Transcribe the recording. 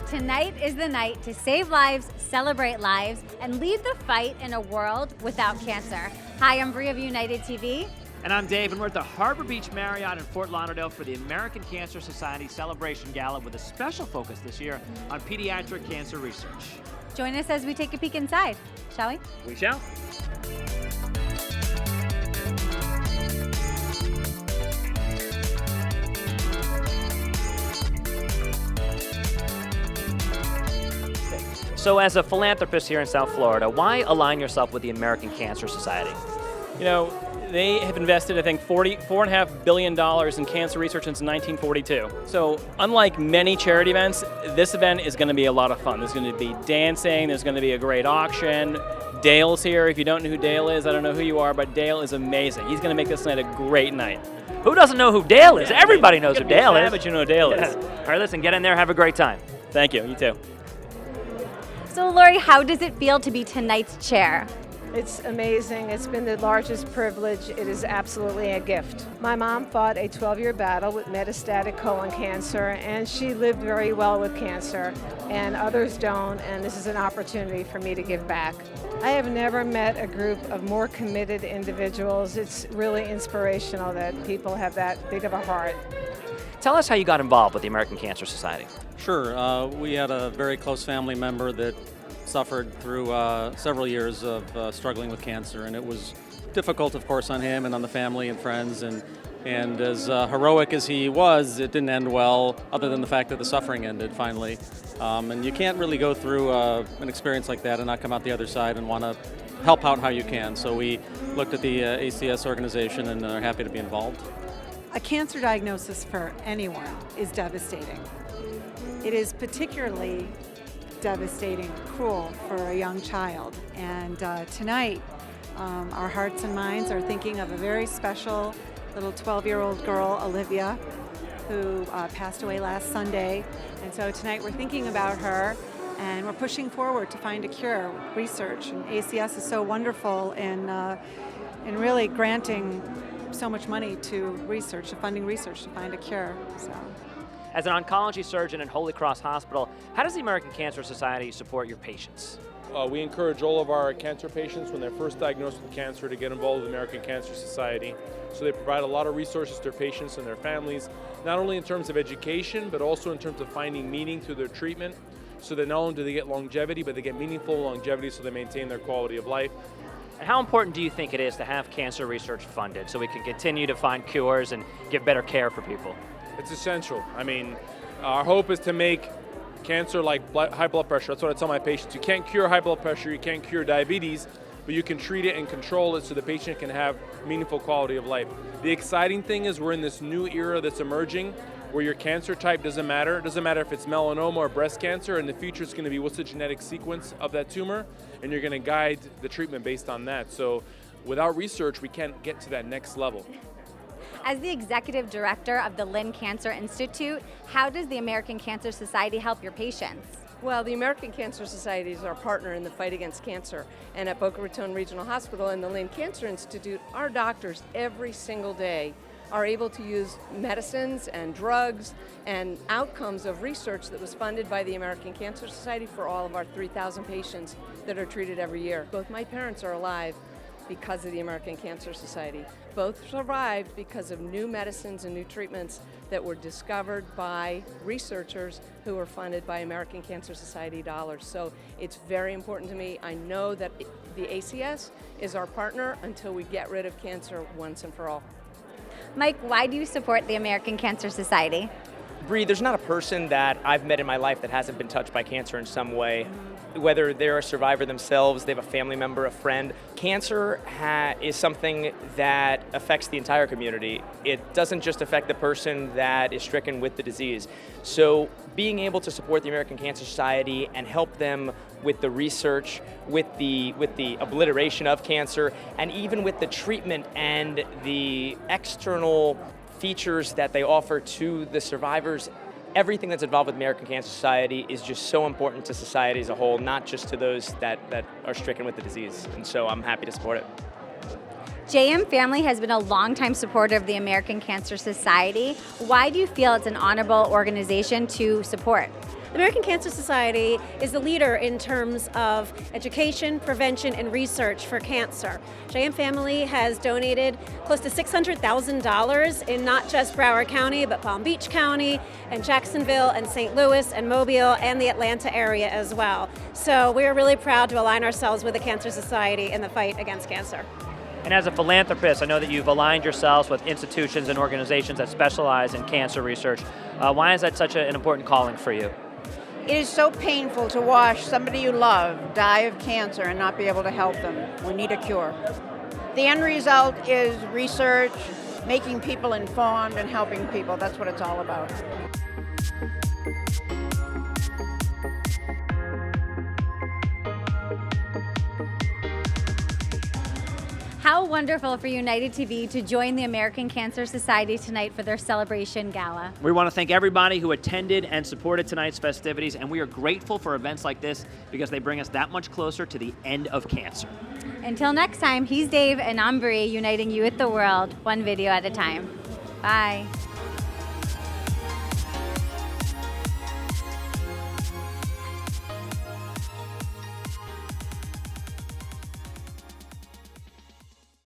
Tonight is the night to save lives, celebrate lives, and lead the fight in a world without cancer. Hi, I'm Bree of United TV. And I'm Dave, and we're at the Harbor Beach Marriott in Fort Lauderdale for the American Cancer Society Celebration Gala with a special focus this year on pediatric cancer research. Join us as we take a peek inside, shall we? We shall. So as a philanthropist here in South Florida, why align yourself with the American Cancer Society? You know, they have invested, I think, $4.5 billion in cancer research since 1942. So unlike many charity events, this event is going to be a lot of fun. There's going to be dancing, there's going to be a great auction. Dale's here. If you don't know who Dale is, I don't know who you are, but Dale is amazing. He's going to make this night a great night. Who doesn't know who Dale is? Everybody knows who Dale is. But you know who Dale is. All right, listen, get in there, have a great time. Thank you. You too. So Lori, how does it feel to be tonight's chair? It's amazing. It's been the largest privilege. It is absolutely a gift. My mom fought a 12-year battle with metastatic colon cancer, and she lived very well with cancer, and others don't, and this is an opportunity for me to give back. I have never met a group of more committed individuals. It's really inspirational that people have that big of a heart. Tell us how you got involved with the American Cancer Society. Sure. We had a very close family member that suffered through several years of struggling with cancer, and it was difficult, of course, on him and on the family and friends. And as heroic as he was, it didn't end well, other than the fact that the suffering ended finally. And you can't really go through an experience like that and not come out the other side and want to help out how you can. So we looked at the ACS organization and are happy to be involved. A cancer diagnosis for anyone is devastating. It is particularly devastating, cruel for a young child. And tonight, our hearts and minds are thinking of a very special little 12-year-old girl, Olivia, who passed away last Sunday. And so tonight we're thinking about her, and we're pushing forward to find a cure with research. And ACS is so wonderful in really granting so much money to research, to funding research to find a cure. So. As an oncology surgeon at Holy Cross Hospital, how does the American Cancer Society support your patients? We encourage all of our cancer patients when they're first diagnosed with cancer to get involved with the American Cancer Society. So they provide a lot of resources to their patients and their families, not only in terms of education, but also in terms of finding meaning through their treatment, so that not only do they get longevity, but they get meaningful longevity so they maintain their quality of life. And how important do you think it is to have cancer research funded so we can continue to find cures and give better care for people? It's essential. I mean, our hope is to make cancer like high blood pressure. That's what I tell my patients. You can't cure high blood pressure, you can't cure diabetes, but you can treat it and control it so the patient can have meaningful quality of life. The exciting thing is we're in this new era that's emerging where your cancer type doesn't matter. It doesn't matter if it's melanoma or breast cancer. In the future, it's going to be what's the genetic sequence of that tumor, and you're going to guide the treatment based on that. So without research, we can't get to that next level. As the executive director of the Lynn Cancer Institute, how does the American Cancer Society help your patients? Well, the American Cancer Society is our partner in the fight against cancer. And at Boca Raton Regional Hospital and the Lynn Cancer Institute, our doctors every single day are able to use medicines and drugs and outcomes of research that was funded by the American Cancer Society for all of our 3,000 patients that are treated every year. Both my parents are alive because of the American Cancer Society. Both survived because of new medicines and new treatments that were discovered by researchers who were funded by American Cancer Society dollars. So it's very important to me. I know that the ACS is our partner until we get rid of cancer once and for all. Mike, why do you support the American Cancer Society? Bree, there's not a person that I've met in my life that hasn't been touched by cancer in some way. Whether they're a survivor themselves, they have a family member, a friend. Cancer is something that affects the entire community. It doesn't just affect the person that is stricken with the disease. So being able to support the American Cancer Society and help them with the research, with the obliteration of cancer, and even with the treatment and the external features that they offer to the survivors, everything that's involved with American Cancer Society is just so important to society as a whole, not just to those that are stricken with the disease. And so I'm happy to support it. JM Family has been a longtime supporter of the American Cancer Society. Why do you feel it's an honorable organization to support? The American Cancer Society is the leader in terms of education, prevention, and research for cancer. Cheyenne family has donated close to $600,000 in not just Broward County, but Palm Beach County, and Jacksonville, and St. Louis, and Mobile, and the Atlanta area as well. So we are really proud to align ourselves with the Cancer Society in the fight against cancer. And as a philanthropist, I know that you've aligned yourselves with institutions and organizations that specialize in cancer research. Why is that such an important calling for you? It is so painful to watch somebody you love die of cancer and not be able to help them or need a cure. The end result is research, making people informed and helping people. That's what it's all about. How wonderful for United TV to join the American Cancer Society tonight for their celebration gala. We want to thank everybody who attended and supported tonight's festivities, and we are grateful for events like this because they bring us that much closer to the end of cancer. Until next time, he's Dave and I'm Bree, uniting you with the world, one video at a time. Bye.